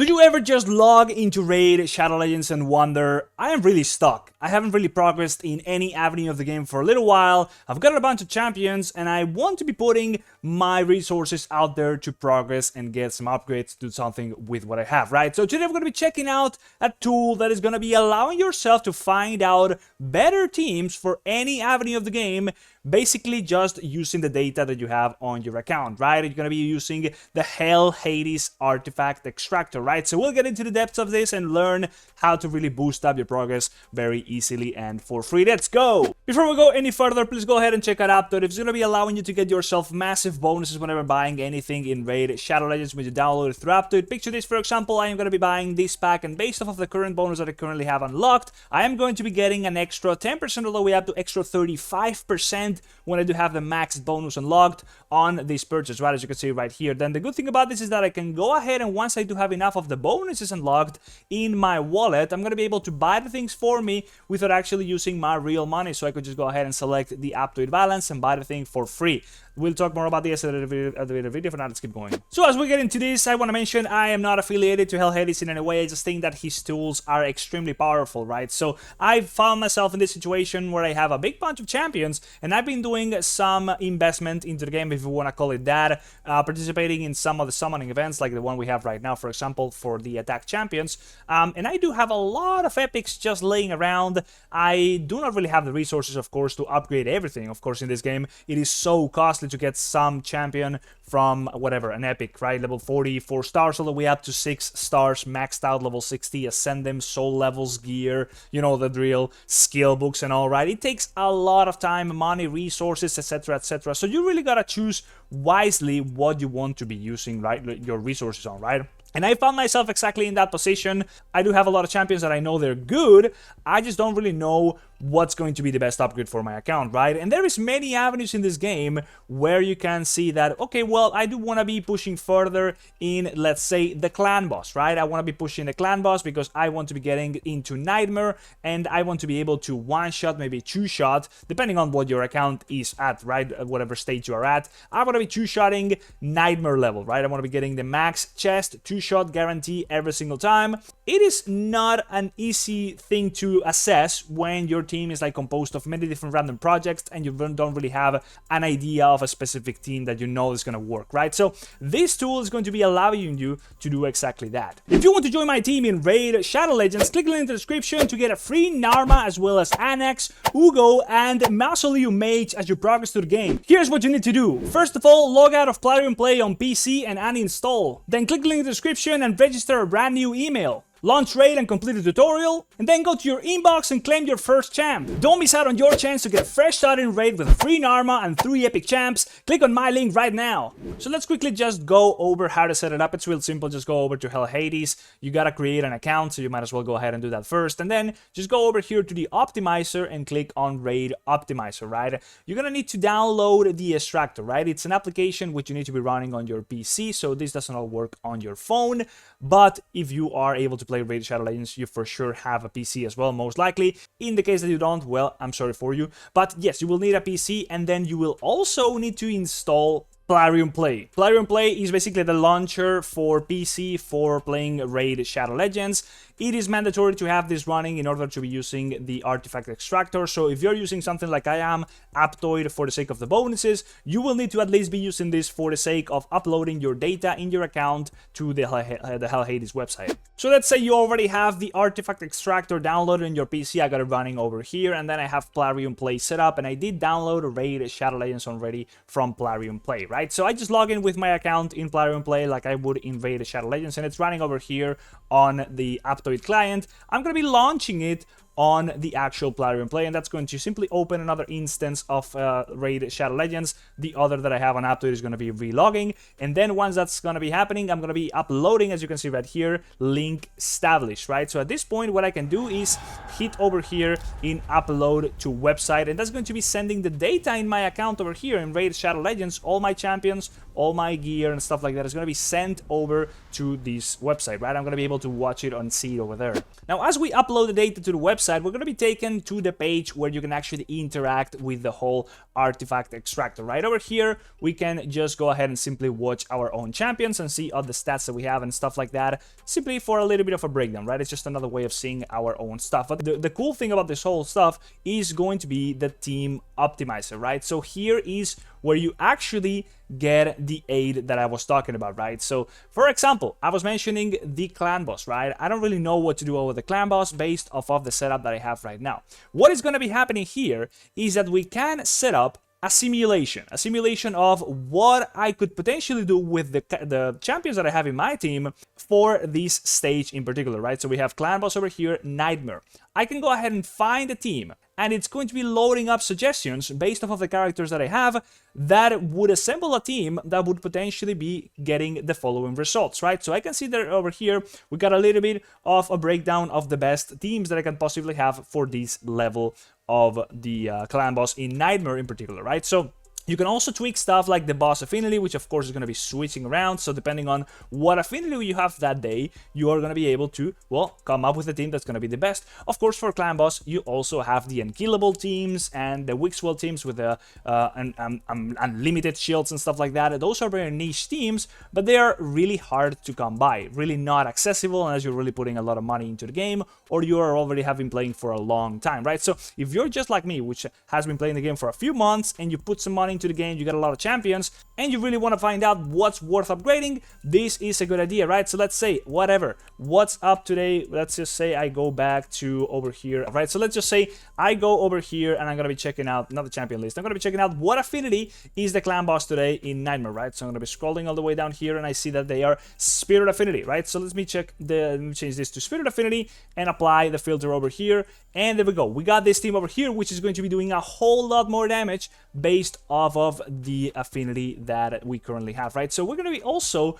Do you ever just log into Raid, Shadow Legends and wonder, I am really stuck. I haven't really progressed in any avenue of the game for a little while, I've got a bunch of champions and I want to be putting my resources out there to progress and get some upgrades, do something with what I have, right? So today we're going to be checking out a tool that is going to be allowing yourself to find out better teams for any avenue of the game, basically just using the data that you have on your account, right? You're going to be using the Hell Hades Artifact Extractor, right? So we'll get into the depths of this and learn how to really boost up your progress very easily and for free. Let's go! Before we go any further, please go ahead and check out Aptoide. It's going to be allowing you to get yourself massive bonuses whenever buying anything in Raid Shadow Legends when you download it through Aptoide. Picture this, for example, I am going to be buying this pack, and based off of the current bonus that I currently have unlocked, I am going to be getting an extra 10% all the way up to extra 35% when I do have the maxed bonus unlocked on this purchase, right, as you can see right here. Then the good thing about this is that I can go ahead and once I do have enough of the bonuses unlocked in my wallet, I'm going to be able to buy the things for me without actually using my real money. So I could just go ahead and select the Aptoide balance and buy the thing for free. We'll talk more about this at the video. For now, let's keep going. So as we get into this, I want to mention I am not affiliated to Hell Hades in any way. I just think that his tools are extremely powerful, right? So I've found myself in this situation where I have a big bunch of champions, and I've been doing some investment into the game, if you want to call it that, participating in some of the summoning events, like the one we have right now, for example, for the attack champions. And I do have a lot of epics just laying around. I do not really have the resources, of course, to upgrade everything. Of course, in this game, it is so costly to get some champion from whatever, an epic, right? Level 40, 4 stars all the way up to 6 stars, maxed out level 60, ascend them, soul levels, gear, you know the drill, skill books and all, right? It takes a lot of time, money, resources, etc, etc. So you really gotta choose wisely what you want to be using, right? Your resources on, right? And I found myself exactly in that position. I do have a lot of champions that I know they're good. I just don't really know what's going to be the best upgrade for my account, right? And there is many avenues in this game where you can see that, okay, well, I do want to be pushing further in, let's say, the clan boss, right? I want to be pushing the clan boss because I want to be getting into Nightmare and I want to be able to one-shot, maybe two-shot, depending on what your account is at, right? At whatever stage you are at. I want to be two-shotting Nightmare level, right? I want to be getting the max chest, two-shot guarantee every single time. It is not an easy thing to assess when your team is like composed of many different random projects and you don't really have an idea of a specific team that you know is going to work, right? So this tool is going to be allowing you to do exactly that. If you want to join my team in Raid Shadow Legends, click the link in the description to get a free Narma as well as Anax, Uugo and Mausoleum Mage as you progress through the game. Here's what you need to do. First of all, log out of Plarium Play on PC and uninstall. Then click the link in the description and register a brand new email. Launch Raid and complete the tutorial, and then go to your inbox and claim your first champ. Don't miss out on your chance to get a fresh start in Raid with a free Narma and 3 epic champs. Click on my link right now. So let's quickly just go over how to set it up. It's real simple. Just go over to Hell Hades. You gotta create an account, so you might as well go ahead and do that first. And then just go over here to the Optimizer and click on Raid Optimizer, right? You're gonna need to download the extractor, right? It's an application which you need to be running on your PC, so this doesn't all work on your phone. But if you are able to play Raid Shadow Legends, you for sure have a PC as well, most likely. In the case that you don't, well, I'm sorry for you. But yes, you will need a PC, and then you will also need to install Plarium Play. Plarium Play is basically the launcher for PC for playing Raid Shadow Legends. It is mandatory to have this running in order to be using the artifact extractor. So if you're using something like I am, Aptoide, for the sake of the bonuses, you will need to at least be using this for the sake of uploading your data in your account to the Hell Hades website. So let's say you already have the artifact extractor downloaded on your PC. I got it running over here, and then I have Plarium Play set up, and I did download Raid Shadow Legends already from Plarium Play, right? So I just log in with my account in Plarium Play like I would in Raid Shadow Legends, and it's running over here on the Aptoide client. I'm going to be launching it on the actual Plarium Play, and that's going to simply open another instance of Raid Shadow Legends. The other that I have on Aptoide is going to be relogging, and then once that's going to be happening, I'm going to be uploading, as you can see right here, link established, right? So at this point, what I can do is hit over here in upload to website, and that's going to be sending the data in my account over here in Raid Shadow Legends. All my champions, all my gear and stuff like that is going to be sent over to this website, right? I'm going to be able to watch it and see it over there. Now, as we upload the data to the website, website, we're going to be taken to the page where you can actually interact with the whole artifact extractor. Right over here, we can just go ahead and simply watch our own champions and see all the stats that we have and stuff like that, simply for a little bit of a breakdown, right? It's just another way of seeing our own stuff. But the cool thing about this whole stuff is going to be the team optimizer, right? So here is where you actually get the aid that I was talking about, right? So, for example, I was mentioning the clan boss, right? I don't really know what to do over the clan boss based off of the setup that I have right now. What is going to be happening here is that we can set up a simulation of what I could potentially do with the champions that I have in my team for this stage in particular, right? So we have clan boss over here, nightmare. I can go ahead and find a team, and it's going to be loading up suggestions based off of the characters that I have that would assemble a team that would potentially be getting the following results, right? So I can see that over here, we got a little bit of a breakdown of the best teams that I can possibly have for this level of the clan boss in Nightmare in particular, right? So you can also tweak stuff like the boss affinity, which of course is going to be switching around. So depending on what affinity you have that day, you are going to be able to, well, come up with a team that's going to be the best. Of course, for clan boss, you also have the unkillable teams and the Wixwell teams with the unlimited shields and stuff like that. Those are very niche teams, but they are really hard to come by, really not accessible unless you're really putting a lot of money into the game or you are already have been playing for a long time, right? So if you're just like me, which has been playing the game for a few months and you put some money into the game, you got a lot of champions, and you really want to find out what's worth upgrading, this is a good idea, right? So let's say, what's up today? Let's just say I go back to over here, right? So let's just say I go over here and I'm going to be checking out, not the champion list, I'm going to be checking out what affinity is the clan boss today in Nightmare, right? So I'm going to be scrolling all the way down here and I see that they are Spirit Affinity, right? So let me change this to Spirit Affinity and apply the filter over here. And there we go. We got this team over here, which is going to be doing a whole lot more damage based off of the affinity that we currently have, right? So we're going to be also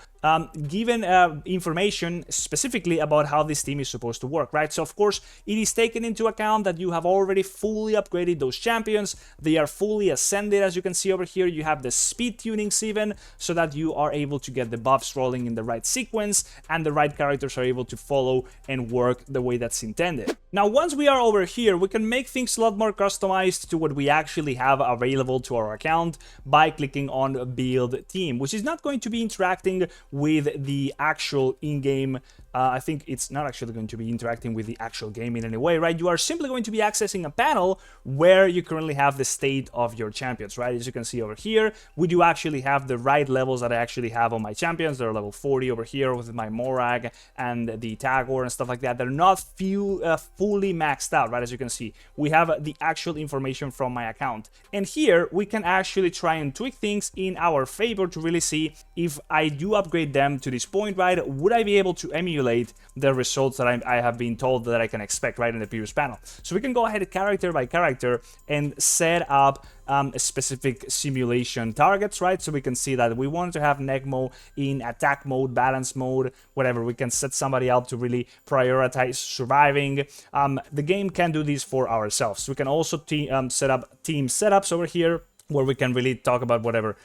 given information specifically about how this team is supposed to work, right? So of course, it is taken into account that you have already fully upgraded those champions. They are fully ascended, as you can see over here. You have the speed tunings even, so that you are able to get the buffs rolling in the right sequence and the right characters are able to follow and work the way that's intended. Now, once we are over here, we can make things a lot more customized to what we actually have available to our account by clicking on build team, which is not going to be interacting with the actual in-game. I think it's not actually going to be interacting with the actual game in any way, right? You are simply going to be accessing a panel where you currently have the state of your champions, right? As you can see over here, we do actually have the right levels that I actually have on my champions. They're level 40 over here with my Morag and the Tagore and stuff like that. They're not fully maxed out, right? As you can see, we have the actual information from my account. And here we can actually try and tweak things in our favor to really see if I do upgrade them to this point, right? Would I be able to emulate the results that I have been told that I can expect right in the previous panel? So we can go ahead character by character and set up specific simulation targets, right? So we can see that we want to have Negmo in attack mode, balance mode, whatever. We can set somebody up to really prioritize surviving. The game can do this for ourselves. We can also set up team setups over here, where we can really talk about whatever.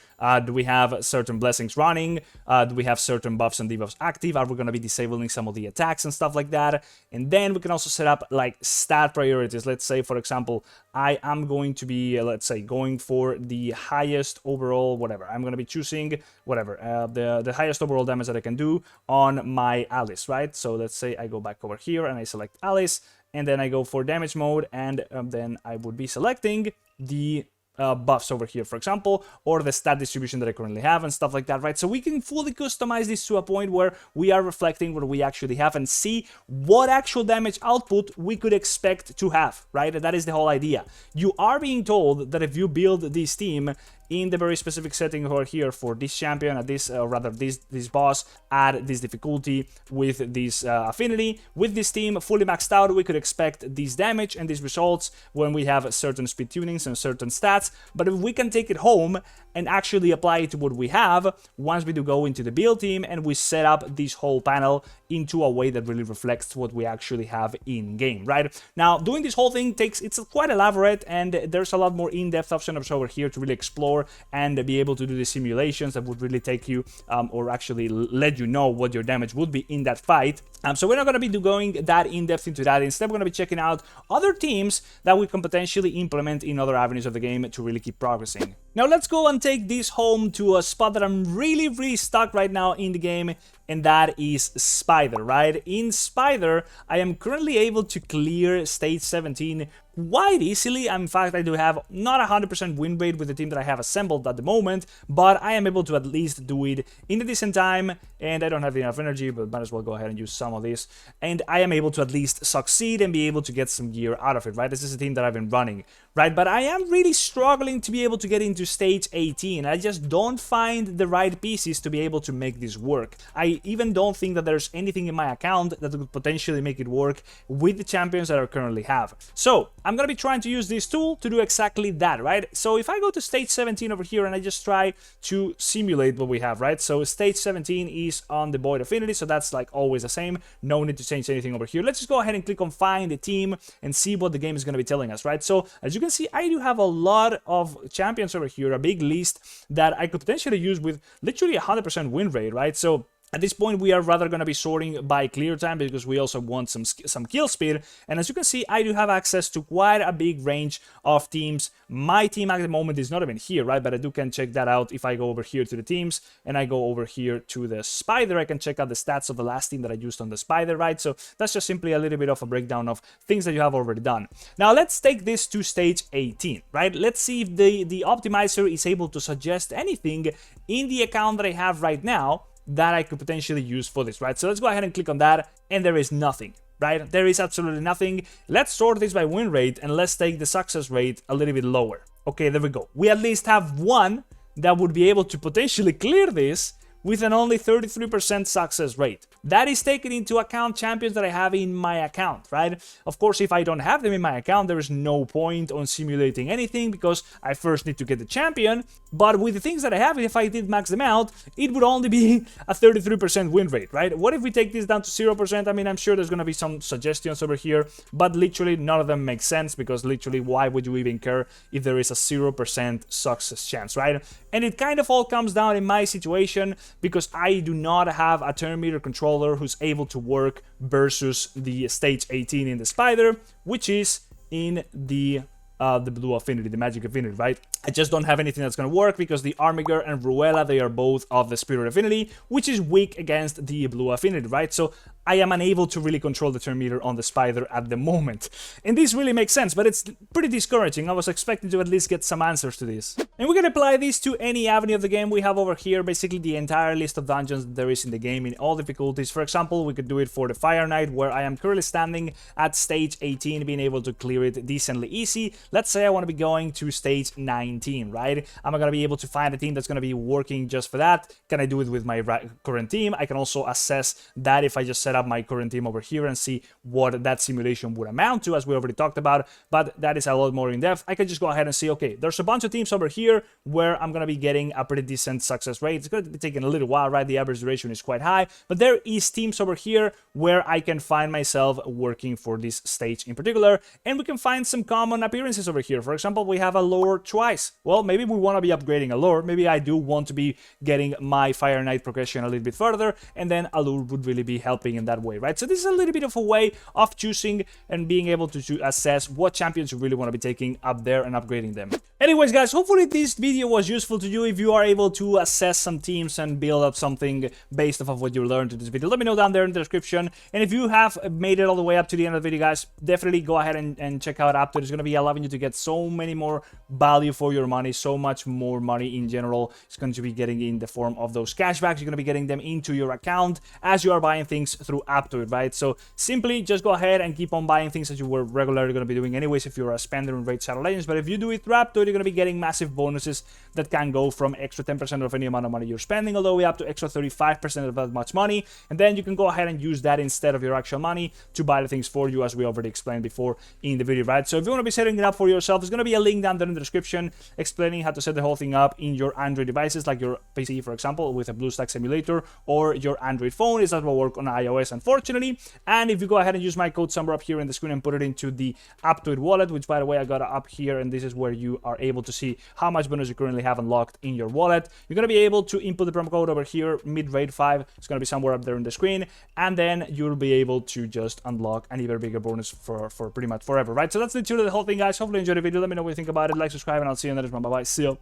Do we have certain blessings running? Do we have certain buffs and debuffs active? Are we going to be disabling some of the attacks and stuff like that? And then we can also set up like stat priorities. Let's say, for example, I am going to be, let's say, going for the highest overall, whatever. I'm going to be choosing, whatever, the highest overall damage that I can do on my Alice, right? So let's say I go back over here and I select Alice, and then I go for damage mode, and then I would be selecting the buffs over here, for example, or the stat distribution that I currently have and stuff like that, right? So we can fully customize this to a point where we are reflecting what we actually have and see what actual damage output we could expect to have, right? That is the whole idea. You are being told that if you build this team in the very specific setting over here for this champion, at this, rather this boss, at this difficulty, with this affinity, with this team fully maxed out, we could expect this damage and these results when we have certain speed tunings and certain stats. But if we can take it home and actually apply it to what we have, once we do go into the build team and we set up this whole panel into a way that really reflects what we actually have in game, right? Now, doing this whole thing it's quite elaborate, and there's a lot more in-depth options over here to really explore and be able to do the simulations that would really take you or actually let you know what your damage would be in that fight. So we're not going to be going that in-depth into that. Instead, we're going to be checking out other teams that we can potentially implement in other avenues of the game to really keep progressing. Now let's go and take this home to a spot that I'm really stuck right now in the game, and that is Spider, right? In Spider, I am currently able to clear stage 17 quite easily. In fact, I do have not 100% win rate with the team that I have assembled at the moment, but I am able to at least do it in a decent time, and I don't have enough energy, but might as well go ahead and use some of this, and I am able to at least succeed and be able to get some gear out of it, right? This is a team that I've been running, right? But I am really struggling to be able to get into stage 18. I just don't find the right pieces to be able to make this work. I even don't think that there's anything in my account that could potentially make it work with the champions that I currently have. So I'm gonna be trying to use this tool to do exactly that, right? So if I go to stage 17 over here and I just try to simulate what we have, right? So stage 17 is on the Void Affinity, so that's like always the same. No need to change anything over here. Let's just go ahead and click on find the team and see what the game is gonna be telling us, right? So as you can see, I do have a lot of champions over here, a big list that I could potentially use with literally 100% win rate, right? So at this point, we are rather going to be sorting by clear time because we also want some kill speed. And as you can see, I do have access to quite a big range of teams. My team at the moment is not even here, right? But I can check that out if I go over here to the teams and I go over here to the Spider. I can check out the stats of the last team that I used on the Spider, right? So that's just simply a little bit of a breakdown of things that you have already done. Now, let's take this to stage 18, right? Let's see if the optimizer is able to suggest anything in the account that I have right now that I could potentially use for this, right? So let's go ahead and click on that, and there is nothing, right? There is absolutely nothing. Let's sort this by win rate, and let's take the success rate a little bit lower. Okay, there we go. We at least have one that would be able to potentially clear this with an only 33% success rate. That is taking into account champions that I have in my account, right? Of course, if I don't have them in my account, there is no point on simulating anything because I first need to get the champion. But with the things that I have, if I did max them out, it would only be a 33% win rate, right? What if we take this down to 0%? I mean, I'm sure there's going to be some suggestions over here, but literally none of them make sense because literally why would you even care if there is a 0% success chance, right? And it kind of all comes down in my situation because I do not have a turn meter controller who's able to work versus the stage 18 in the Spider, which is in the blue affinity, the magic affinity, right? I just don't have anything that's going to work because the Armiger and Ruella, they are both of the spirit affinity, which is weak against the blue affinity, right? So I am unable to really control the turn meter on the Spider at the moment. And this really makes sense, but it's pretty discouraging. I was expecting to at least get some answers to this. And we can apply this to any avenue of the game. We have over here basically the entire list of dungeons there is in the game in all difficulties. For example, we could do it for the Fire Knight, where I am currently standing at stage 18, being able to clear it decently easy. Let's say I want to be going to stage 19, right? I'm going to be able to find a team that's going to be working just for that. Can I do it with my current team? I can also assess that if I just set up my current team over here and see what that simulation would amount to, as we already talked about, but that is a lot more in depth. I can just go ahead and see, okay, there's a bunch of teams over here where I'm going to be getting a pretty decent success rate. It's going to be taking a little while, right? The average duration is quite high, but there is teams over here where I can find myself working for this stage in particular, and we can find some common appearances over here. For example, we have a lore twice. Well, maybe we want to be upgrading a lore. Maybe I do want to be getting my Fire Knight progression a little bit further, and then a lure would really be helping in that way, right? So this is a little bit of a way of choosing and being able to assess what champions you really want to be taking up there and upgrading them. Anyways, guys, hopefully this video was useful to you. If you are able to assess some teams and build up something based off of what you learned in this video, let me know down there in the description. And if you have made it all the way up to the end of the video, guys, definitely go ahead and check out Aptoide. It's going to be allowing you to get so many more value for your money, so much more money in general. It's going to be getting in the form of those cashbacks. You're going to be getting them into your account as you are buying things through Aptoide, right? So simply just go ahead and keep on buying things that you were regularly going to be doing anyways if you're a spender in Raid Shadow Legends. But if you do it through Aptoide, you're going to be getting massive bonuses that can go from extra 10% of any amount of money you're spending, all the way up to extra 35% of that much money. And then you can go ahead and use that instead of your actual money to buy the things for you, as we already explained before in the video, right? So if you want to be setting it up for yourself, there's going to be a link down there in the description explaining how to set the whole thing up in your Android devices, like your PC, for example, with a BlueStacks emulator, or your Android phone. It does not work on iOS. iOS, unfortunately. And if you go ahead and use my code somewhere up here in the screen and put it into the Aptoide wallet, which by the way I got up here, and this is where you are able to see how much bonus you currently have unlocked in your wallet. You're going to be able to input the promo code over here, midrate5. It's going to be somewhere up there in the screen, and then you'll be able to just unlock an even bigger bonus for pretty much forever, right? So that's literally the whole thing, guys. Hopefully you enjoyed the video. Let me know what you think about it. Like, subscribe, and I'll see you in the next one. Bye bye. See you.